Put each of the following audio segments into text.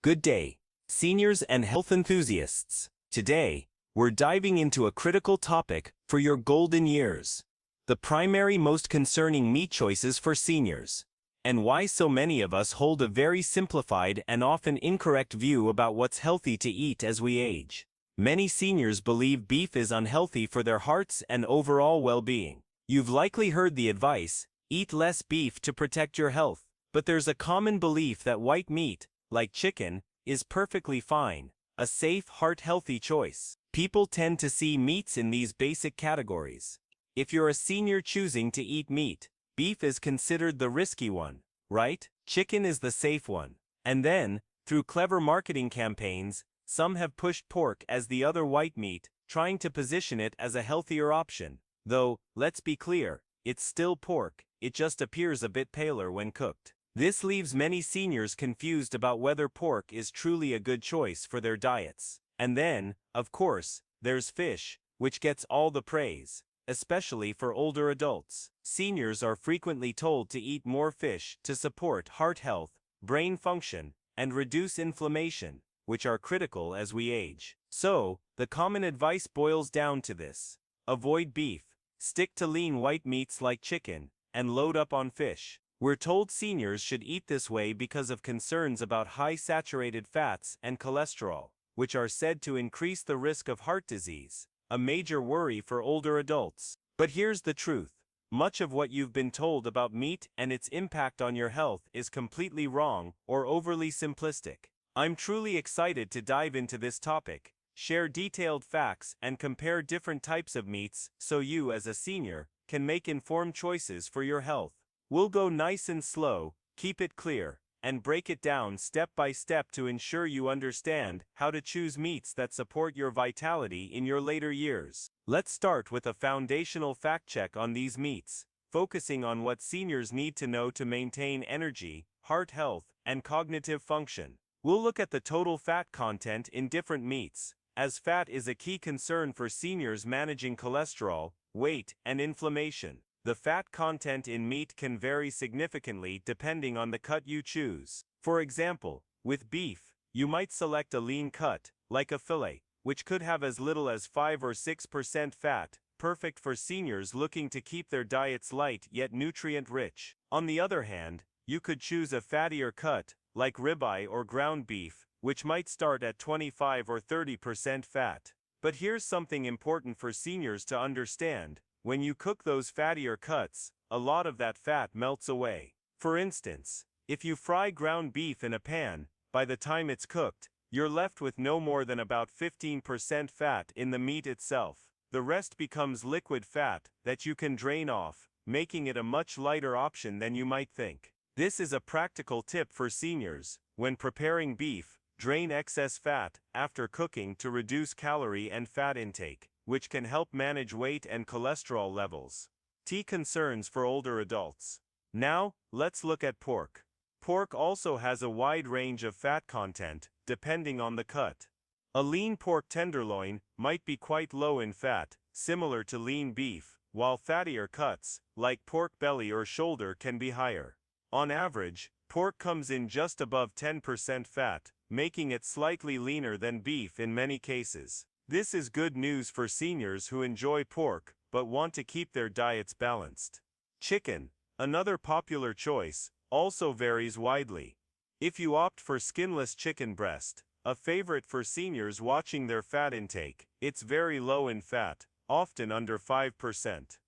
Good day, seniors and health enthusiasts. Today, we're diving into a critical topic for your golden years. The primary most concerning meat choices for seniors, and why so many of us hold a very simplified and often incorrect view about what's healthy to eat as we age. Many seniors believe beef is unhealthy for their hearts and overall well-being. You've likely heard the advice, eat less beef to protect your health, but there's a common belief that white meat, like chicken, is perfectly fine, a safe, heart-healthy choice. People tend to see meats in these basic categories. If you're a senior choosing to eat meat, beef is considered the risky one, right? Chicken is the safe one. And then, through clever marketing campaigns, some have pushed pork as the other white meat, trying to position it as a healthier option. Though, let's be clear, it's still pork, it just appears a bit paler when cooked. This leaves many seniors confused about whether pork is truly a good choice for their diets. And then, of course, there's fish, which gets all the praise, especially for older adults. Seniors are frequently told to eat more fish to support heart health, brain function, and reduce inflammation, which are critical as we age. So, the common advice boils down to this: avoid beef, stick to lean white meats like chicken, and load up on fish. We're told seniors should eat this way because of concerns about high saturated fats and cholesterol, which are said to increase the risk of heart disease, a major worry for older adults. But here's the truth: much of what you've been told about meat and its impact on your health is completely wrong or overly simplistic. I'm truly excited to dive into this topic, share detailed facts, and compare different types of meats so you, as a senior, can make informed choices for your health. We'll go nice and slow, keep it clear, and break it down step by step to ensure you understand how to choose meats that support your vitality in your later years. Let's start with a foundational fact check on these meats, focusing on what seniors need to know to maintain energy, heart health, and cognitive function. We'll look at the total fat content in different meats, as fat is a key concern for seniors managing cholesterol, weight, and inflammation. The fat content in meat can vary significantly depending on the cut you choose. For example, with beef, you might select a lean cut, like a fillet, which could have as little as 5 or 6% fat, perfect for seniors looking to keep their diets light yet nutrient-rich. On the other hand, you could choose a fattier cut, like ribeye or ground beef, which might start at 25 or 30% fat. But here's something important for seniors to understand: when you cook those fattier cuts, a lot of that fat melts away. For instance, if you fry ground beef in a pan, by the time it's cooked, you're left with no more than about 15% fat in the meat itself. The rest becomes liquid fat that you can drain off, making it a much lighter option than you might think. This is a practical tip for seniors: when preparing beef, drain excess fat after cooking to reduce calorie and fat intake, which can help manage weight and cholesterol levels. Key concerns for older adults. Now, let's look at pork. Pork also has a wide range of fat content, depending on the cut. A lean pork tenderloin might be quite low in fat, similar to lean beef, while fattier cuts, like pork belly or shoulder, can be higher. On average, pork comes in just above 10% fat, making it slightly leaner than beef in many cases. This is good news for seniors who enjoy pork but want to keep their diets balanced. Chicken, another popular choice, also varies widely. If you opt for skinless chicken breast, a favorite for seniors watching their fat intake, it's very low in fat, often under 5%.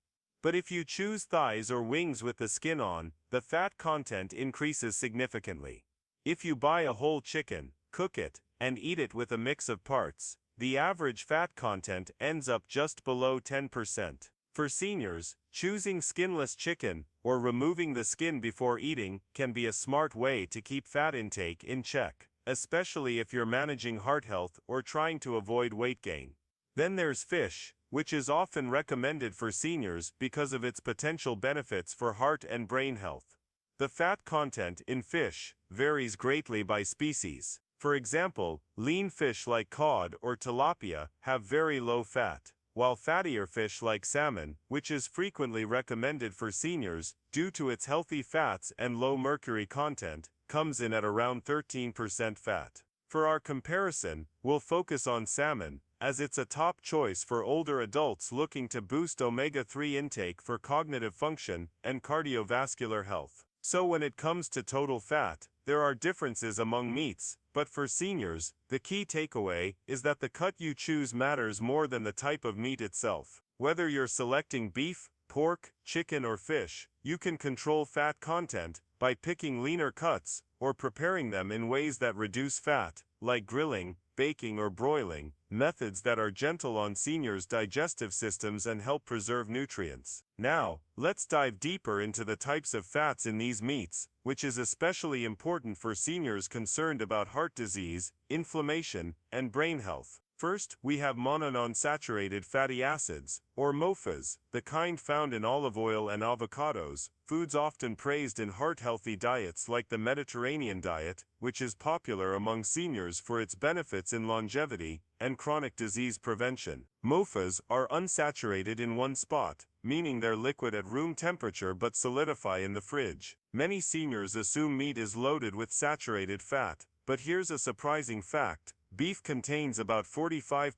But if you choose thighs or wings with the skin on, the fat content increases significantly. If you buy a whole chicken, cook it, and eat it with a mix of parts, the average fat content ends up just below 10%. For seniors, choosing skinless chicken, or removing the skin before eating, can be a smart way to keep fat intake in check, especially if you're managing heart health or trying to avoid weight gain. Then there's fish, which is often recommended for seniors because of its potential benefits for heart and brain health. The fat content in fish varies greatly by species. For example, lean fish like cod or tilapia have very low fat, while fattier fish like salmon, which is frequently recommended for seniors due to its healthy fats and low mercury content, comes in at around 13% fat. For our comparison, we'll focus on salmon, as it's a top choice for older adults looking to boost omega-3 intake for cognitive function and cardiovascular health. So when it comes to total fat, there are differences among meats, but for seniors, the key takeaway is that the cut you choose matters more than the type of meat itself. Whether you're selecting beef, pork, chicken or fish, you can control fat content by picking leaner cuts or preparing them in ways that reduce fat, like grilling, baking or broiling, methods that are gentle on seniors' digestive systems and help preserve nutrients. Now, let's dive deeper into the types of fats in these meats, which is especially important for seniors concerned about heart disease, inflammation, and brain health. First, we have monounsaturated fatty acids, or MOFAs, the kind found in olive oil and avocados, foods often praised in heart-healthy diets like the Mediterranean diet, which is popular among seniors for its benefits in longevity and chronic disease prevention. MOFAs are unsaturated in one spot, meaning they're liquid at room temperature but solidify in the fridge. Many seniors assume meat is loaded with saturated fat, but here's a surprising fact. Beef contains about 45%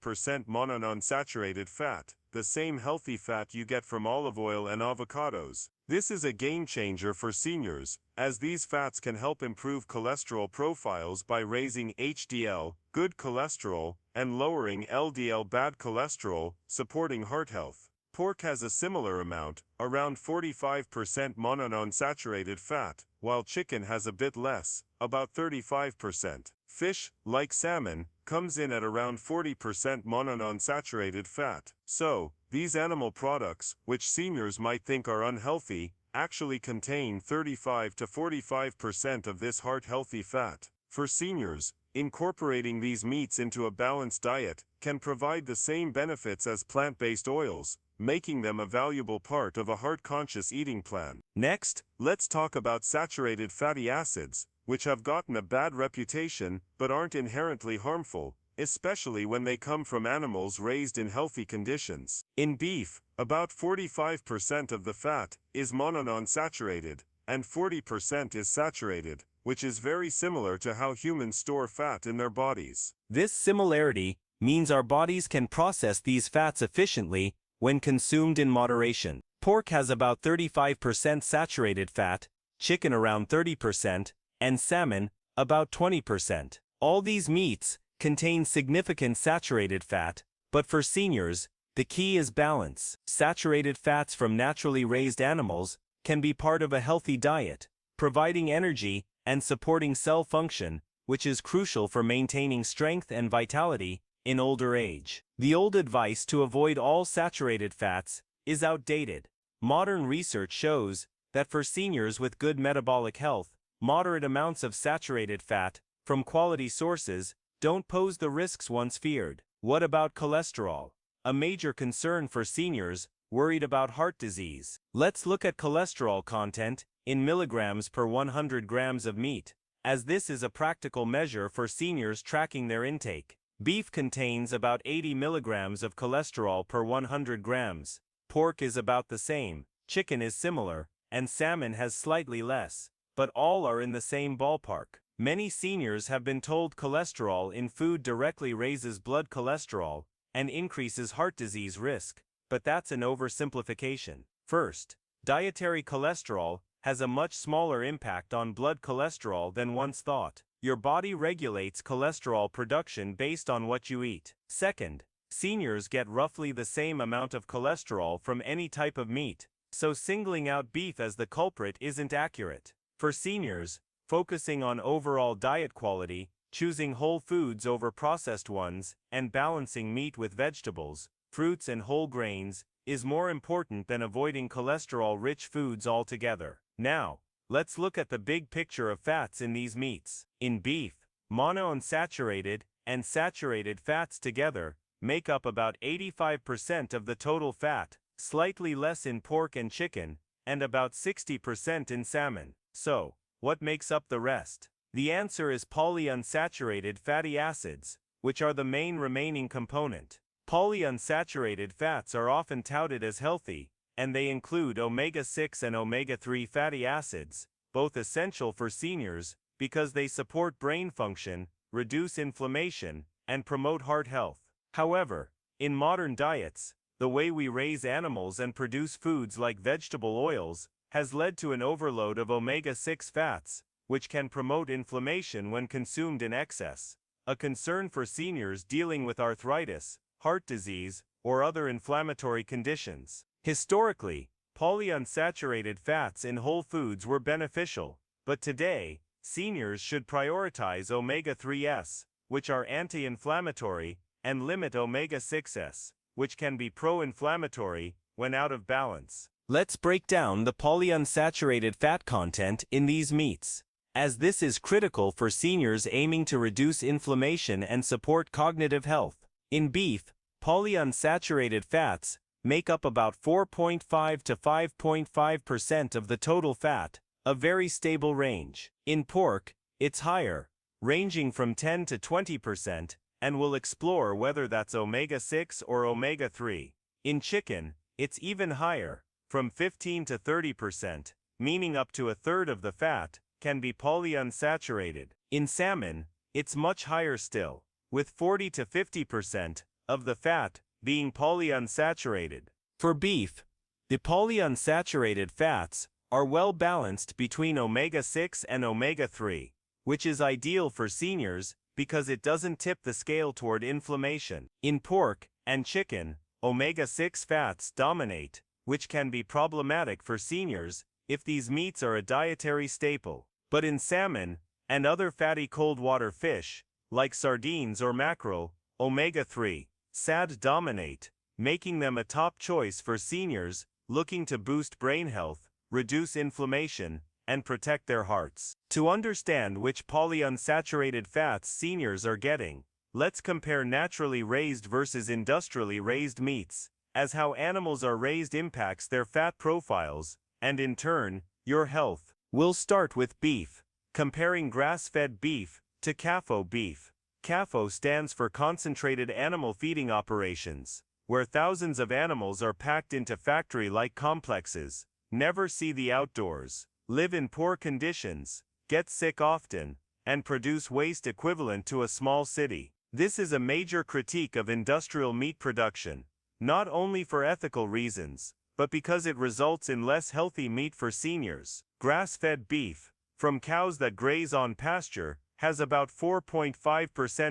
monounsaturated fat, the same healthy fat you get from olive oil and avocados. This is a game changer for seniors, as these fats can help improve cholesterol profiles by raising HDL, good cholesterol, and lowering LDL, bad cholesterol, supporting heart health. Pork has a similar amount, around 45% monounsaturated fat, while chicken has a bit less, about 35%. Fish, like salmon, comes in at around 40% monounsaturated fat. So, these animal products, which seniors might think are unhealthy, actually contain 35 to 45% of this heart-healthy fat. For seniors, incorporating these meats into a balanced diet can provide the same benefits as plant-based oils, making them a valuable part of a heart-conscious eating plan. Next, let's talk about saturated fatty acids, which have gotten a bad reputation but aren't inherently harmful, especially when they come from animals raised in healthy conditions. In beef, about 45% of the fat is monounsaturated, and 40% is saturated, which is very similar to how humans store fat in their bodies. This similarity means our bodies can process these fats efficiently when consumed in moderation. Pork has about 35% saturated fat, chicken around 30%, and salmon about 20%. All these meats contain significant saturated fat, but for seniors, the key is balance. Saturated fats from naturally raised animals can be part of a healthy diet, providing energy and supporting cell function, which is crucial for maintaining strength and vitality in older age. The old advice to avoid all saturated fats is outdated. Modern research shows that for seniors with good metabolic health, moderate amounts of saturated fat from quality sources don't pose the risks once feared. What about cholesterol? A major concern for seniors worried about heart disease. Let's look at cholesterol content in milligrams per 100 grams of meat, as this is a practical measure for seniors tracking their intake. Beef contains about 80 milligrams of cholesterol per 100 grams. Pork is about the same, chicken is similar, and salmon has slightly less, but all are in the same ballpark. Many seniors have been told cholesterol in food directly raises blood cholesterol and increases heart disease risk, but that's an oversimplification. First, dietary cholesterol has a much smaller impact on blood cholesterol than once thought. Your body regulates cholesterol production based on what you eat. Second, seniors get roughly the same amount of cholesterol from any type of meat, so singling out beef as the culprit isn't accurate. For seniors, focusing on overall diet quality, choosing whole foods over processed ones, and balancing meat with vegetables, fruits and whole grains is more important than avoiding cholesterol-rich foods altogether. Now, let's look at the big picture of fats in these meats. In beef, monounsaturated and saturated fats together make up about 85% of the total fat, slightly less in pork and chicken, and about 60% in salmon. So, what makes up the rest? The answer is polyunsaturated fatty acids, which are the main remaining component. Polyunsaturated fats are often touted as healthy, and they include omega-6 and omega-3 fatty acids, both essential for seniors because they support brain function, reduce inflammation, and promote heart health. However, in modern diets, the way we raise animals and produce foods like vegetable oils has led to an overload of omega-6 fats, which can promote inflammation when consumed in excess, a concern for seniors dealing with arthritis, heart disease, or other inflammatory conditions. Historically, polyunsaturated fats in whole foods were beneficial, but today, seniors should prioritize omega-3s, which are anti-inflammatory, and limit omega-6s, which can be pro-inflammatory, when out of balance. Let's break down the polyunsaturated fat content in these meats, as this is critical for seniors aiming to reduce inflammation and support cognitive health. In beef, polyunsaturated fats make up about 4.5 to 5.5% of the total fat, a very stable range. In pork, it's higher, ranging from 10 to 20%, and we'll explore whether that's omega-6 or omega-3. In chicken, it's even higher, from 15 to 30%, meaning up to a third of the fat can be polyunsaturated. In salmon, it's much higher still, with 40 to 50% of the fat being polyunsaturated. For beef, the polyunsaturated fats are well balanced between omega-6 and omega-3, which is ideal for seniors because it doesn't tip the scale toward inflammation. In pork and chicken, omega-6 fats dominate, which can be problematic for seniors if these meats are a dietary staple. But in salmon and other fatty cold water fish, like sardines or mackerel, omega-3 SAD dominate, making them a top choice for seniors looking to boost brain health, reduce inflammation, and protect their hearts. To understand which polyunsaturated fats seniors are getting, let's compare naturally raised versus industrially raised meats, as how animals are raised impacts their fat profiles, and in turn, your health. We'll start with beef, comparing grass-fed beef to CAFO beef. CAFO stands for Concentrated Animal Feeding Operations, where thousands of animals are packed into factory-like complexes, never see the outdoors, live in poor conditions, get sick often, and produce waste equivalent to a small city. This is a major critique of industrial meat production, not only for ethical reasons, but because it results in less healthy meat for seniors. Grass-fed beef, from cows that graze on pasture, has about 4.5%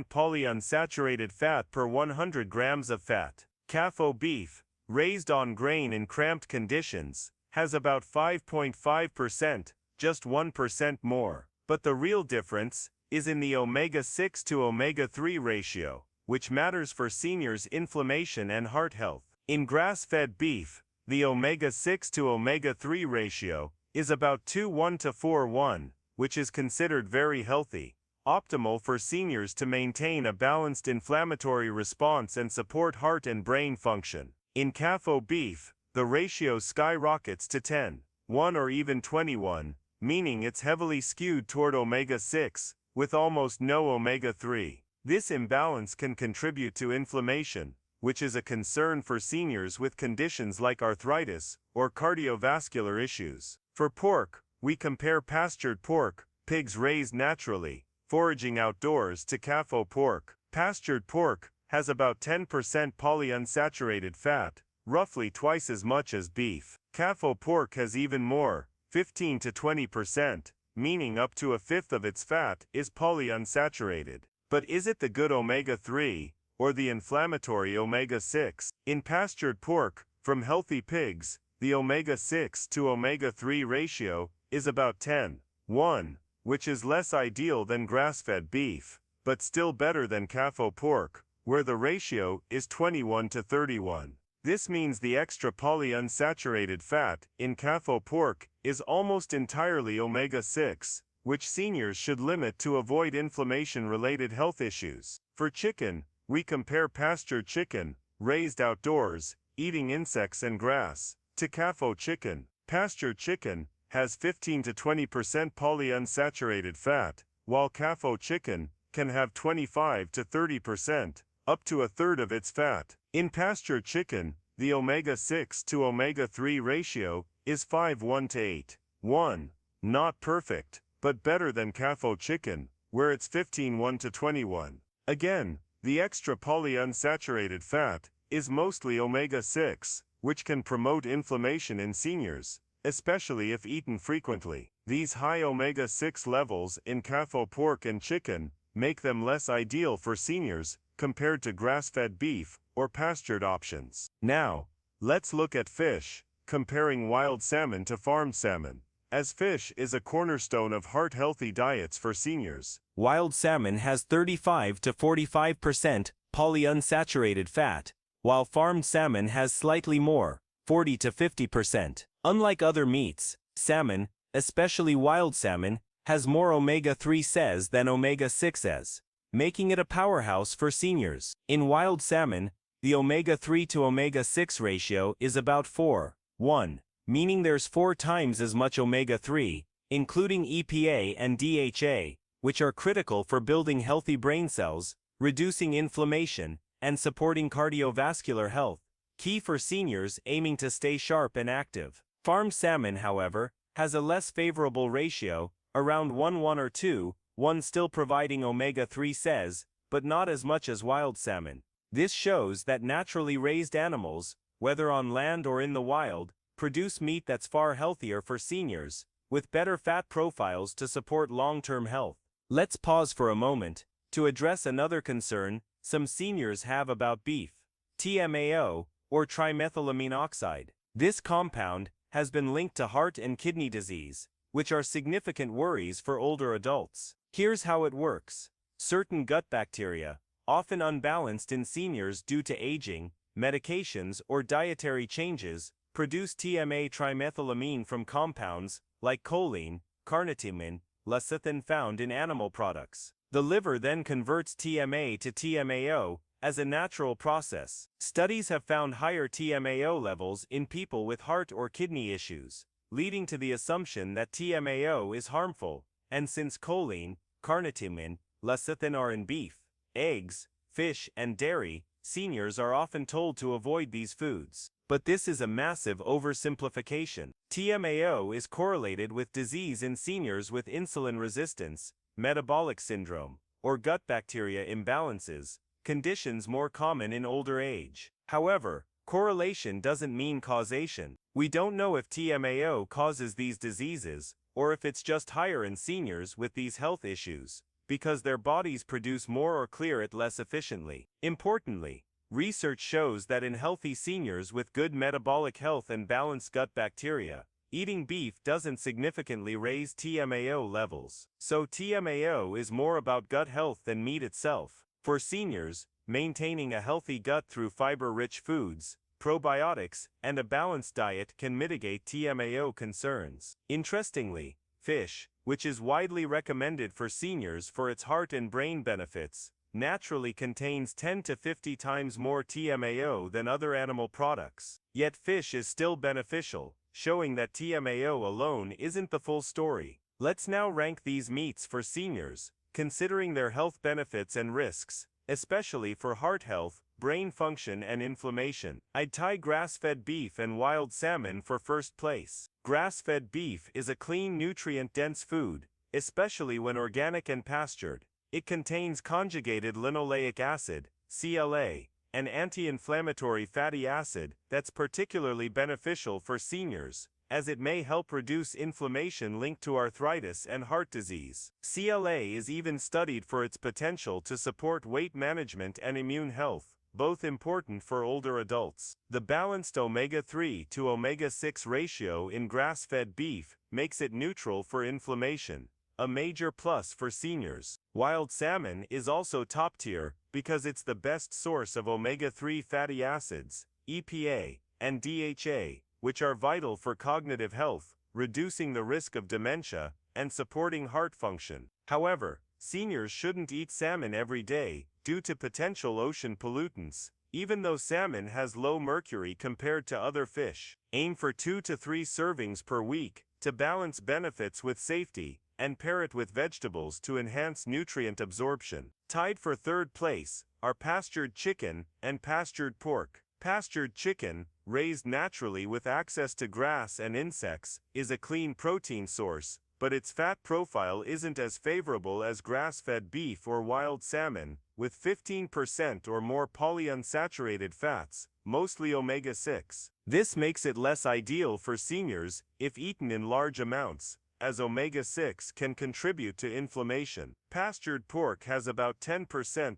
polyunsaturated fat per 100 grams of fat. CAFO beef, raised on grain in cramped conditions, has about 5.5%, just 1% more. But the real difference is in the omega-6 to omega-3 ratio, which matters for seniors' inflammation and heart health. In grass-fed beef, the omega-6 to omega-3 ratio is about 2:1 to 4:1, which is considered very healthy, optimal for seniors to maintain a balanced inflammatory response and support heart and brain function. In CAFO beef, the ratio skyrockets to 10:1 or even 20:1, meaning it's heavily skewed toward omega-6, with almost no omega-3. This imbalance can contribute to inflammation, which is a concern for seniors with conditions like arthritis or cardiovascular issues. For pork, we compare pastured pork, pigs raised naturally, foraging outdoors, to CAFO pork. Pastured pork has about 10% polyunsaturated fat, roughly twice as much as beef. CAFO pork has even more, 15 to 20%, meaning up to a fifth of its fat is polyunsaturated. But is it the good omega-3, or the inflammatory omega-6? In pastured pork, from healthy pigs, the omega-6 to omega-3 ratio is about 10:1, which is less ideal than grass-fed beef, but still better than CAFO pork, where the ratio is 21 to 31. This means the extra polyunsaturated fat in CAFO pork is almost entirely omega-6, which seniors should limit to avoid inflammation-related health issues. For chicken, we compare pastured chicken, raised outdoors, eating insects and grass, to CAFO chicken. Pastured chicken has 15 to 20% polyunsaturated fat, while CAFO chicken can have 25 to 30%, up to a third of its fat. In pastured chicken, the omega-6 to omega-3 ratio is 5:1 to 8:1. Not perfect, but better than CAFO chicken, where it's 15:1 to 21. Again, the extra polyunsaturated fat is mostly omega-6, which can promote inflammation in seniors, especially if eaten frequently. These high omega-6 levels in CAFO pork and chicken make them less ideal for seniors compared to grass-fed beef or pastured options. Now, let's look at fish, comparing wild salmon to farmed salmon, as fish is a cornerstone of heart-healthy diets for seniors. Wild salmon has 35 to 45% polyunsaturated fat, while farmed salmon has slightly more, 40 to 50%. Unlike other meats, salmon, especially wild salmon, has more omega-3 says than omega-6s, making it a powerhouse for seniors. In wild salmon, the omega-3 to omega-6 ratio is about 4:1, meaning there's 4 times as much omega-3, including EPA and DHA, which are critical for building healthy brain cells, reducing inflammation, and supporting cardiovascular health, key for seniors aiming to stay sharp and active. Farmed salmon, however, has a less favorable ratio, around 1:1 or 2:1, still providing omega-3 says, but not as much as wild salmon. This shows that naturally raised animals, whether on land or in the wild, produce meat that's far healthier for seniors, with better fat profiles to support long-term health. Let's pause for a moment to address another concern some seniors have about beef: TMAO, or trimethylamine oxide. This compound has been linked to heart and kidney disease, which are significant worries for older adults. Here's how it works. Certain gut bacteria, often unbalanced in seniors due to aging, medications, or dietary changes, produce TMA trimethylamine from compounds like choline, carnitine, lecithin found in animal products. The liver then converts TMA to TMAO as a natural process. Studies have found higher TMAO levels in people with heart or kidney issues, leading to the assumption that TMAO is harmful. And since choline, carnitine, lecithin are in beef, eggs, fish, and dairy, seniors are often told to avoid these foods. But this is a massive oversimplification. TMAO is correlated with disease in seniors with insulin resistance, metabolic syndrome, or gut bacteria imbalances, conditions more common in older age. However, correlation doesn't mean causation. We don't know if TMAO causes these diseases, or if it's just higher in seniors with these health issues, because their bodies produce more or clear it less efficiently. Importantly, research shows that in healthy seniors with good metabolic health and balanced gut bacteria, eating beef doesn't significantly raise TMAO levels. So TMAO is more about gut health than meat itself. For seniors, maintaining a healthy gut through fiber-rich foods, probiotics, and a balanced diet can mitigate TMAO concerns. Interestingly, fish, which is widely recommended for seniors for its heart and brain benefits, naturally contains 10 to 50 times more TMAO than other animal products. Yet fish is still beneficial, showing that TMAO alone isn't the full story. Let's now rank these meats for seniors, considering their health benefits and risks, especially for heart health, brain function, and inflammation. I'd tie grass-fed beef and wild salmon for first place. Grass-fed beef is a clean, nutrient-dense food, especially when organic and pastured. It contains conjugated linoleic acid, CLA, an anti-inflammatory fatty acid that's particularly beneficial for seniors, as it may help reduce inflammation linked to arthritis and heart disease. CLA is even studied for its potential to support weight management and immune health, both important for older adults. The balanced omega-3 to omega-6 ratio in grass-fed beef makes it neutral for inflammation, a major plus for seniors. Wild salmon is also top tier because it's the best source of omega-3 fatty acids, EPA, and DHA, which are vital for cognitive health, reducing the risk of dementia, and supporting heart function. However, seniors shouldn't eat salmon every day due to potential ocean pollutants, even though salmon has low mercury compared to other fish. Aim for 2 to 3 servings per week to balance benefits with safety, and pair it with vegetables to enhance nutrient absorption. Tied for third place are pastured chicken and pastured pork. Pastured chicken, raised naturally with access to grass and insects, is a clean protein source, but its fat profile isn't as favorable as grass-fed beef or wild salmon, with 15% or more polyunsaturated fats, mostly omega-6. This makes it less ideal for seniors if eaten in large amounts, as omega-6 can contribute to inflammation. Pastured pork has about 10%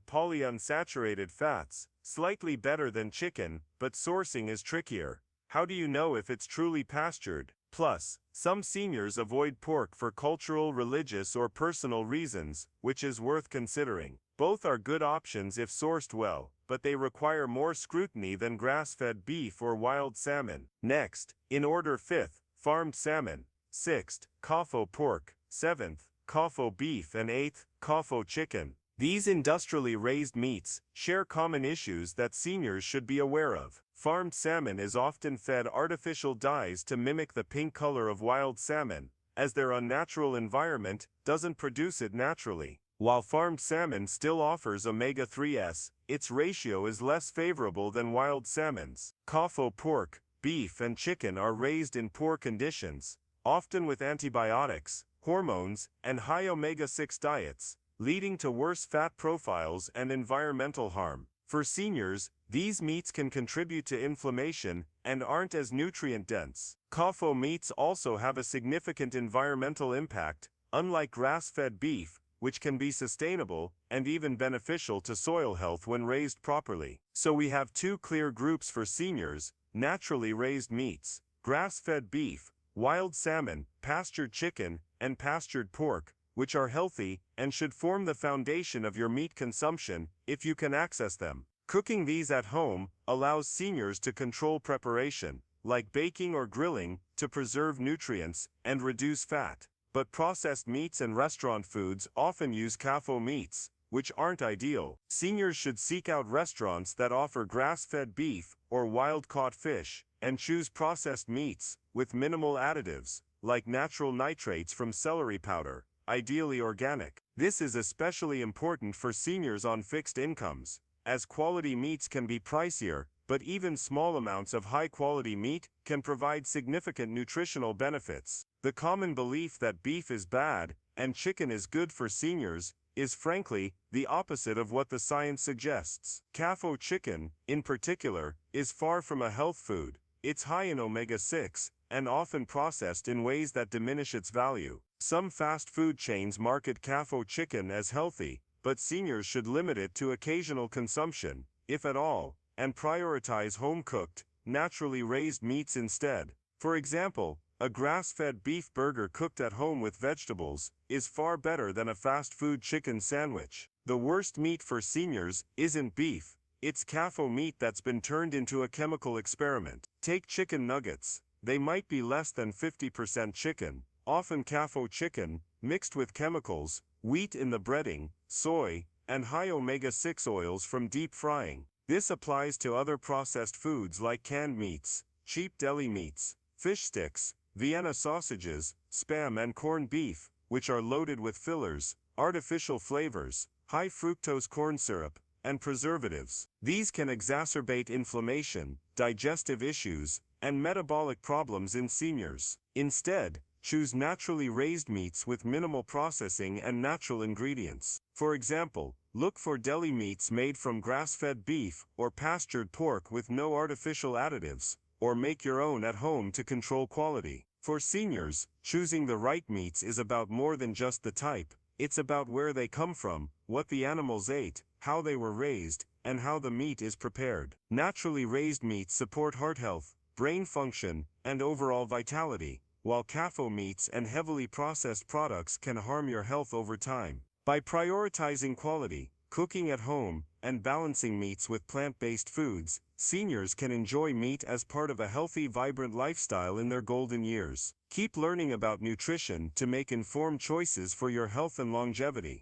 polyunsaturated fats, slightly better than chicken, but sourcing is trickier. How do you know if it's truly pastured? Plus, some seniors avoid pork for cultural, religious, or personal reasons, which is worth considering. Both are good options if sourced well, but they require more scrutiny than grass-fed beef or wild salmon. Next, in order: 5th, farmed salmon; 6th, CAFO pork; 7th, CAFO beef; and 8th, CAFO chicken. These industrially raised meats share common issues that seniors should be aware of. Farmed salmon is often fed artificial dyes to mimic the pink color of wild salmon, as their unnatural environment doesn't produce it naturally. While farmed salmon still offers omega-3s, its ratio is less favorable than wild salmon's. CAFO pork, beef, and chicken are raised in poor conditions, often with antibiotics, hormones, and high omega-6 diets, leading to worse fat profiles and environmental harm. For seniors, these meats can contribute to inflammation and aren't as nutrient-dense. CAFO meats also have a significant environmental impact, unlike grass-fed beef, which can be sustainable and even beneficial to soil health when raised properly. So we have two clear groups for seniors: naturally raised meats, grass-fed beef, wild salmon, pastured chicken, and pastured pork, which are healthy and should form the foundation of your meat consumption if you can access them. Cooking these at home allows seniors to control preparation, like baking or grilling, to preserve nutrients and reduce fat. But processed meats and restaurant foods often use CAFO meats, which aren't ideal. Seniors should seek out restaurants that offer grass-fed beef or wild-caught fish, and choose processed meats with minimal additives, like natural nitrates from celery powder, ideally organic. This is especially important for seniors on fixed incomes, as quality meats can be pricier, but even small amounts of high-quality meat can provide significant nutritional benefits. The common belief that beef is bad and chicken is good for seniors is frankly the opposite of what the science suggests. CAFO chicken, in particular, is far from a health food. It's high in omega-6 and often processed in ways that diminish its value. Some fast food chains market CAFO chicken as healthy, but seniors should limit it to occasional consumption, if at all, and prioritize home-cooked, naturally raised meats instead. For example, a grass-fed beef burger cooked at home with vegetables is far better than a fast food chicken sandwich. The worst meat for seniors isn't beef, it's CAFO meat that's been turned into a chemical experiment. Take chicken nuggets. They might be less than 50% chicken, often CAFO chicken, mixed with chemicals, wheat in the breading, soy, and high omega-6 oils from deep frying. This applies to other processed foods like canned meats, cheap deli meats, fish sticks, Vienna sausages, Spam, and corned beef, which are loaded with fillers, artificial flavors, high fructose corn syrup, and preservatives. These can exacerbate inflammation, digestive issues, and metabolic problems in seniors. Instead, choose naturally raised meats with minimal processing and natural ingredients. For example, look for deli meats made from grass-fed beef or pastured pork with no artificial additives, or make your own at home to control quality. For seniors, choosing the right meats is about more than just the type. It's about where they come from, what the animals ate, how they were raised, and how the meat is prepared. Naturally raised meats support heart health, brain function, and overall vitality, while CAFO meats and heavily processed products can harm your health over time. By prioritizing quality, cooking at home, and balancing meats with plant-based foods, seniors can enjoy meat as part of a healthy, vibrant lifestyle in their golden years. Keep learning about nutrition to make informed choices for your health and longevity.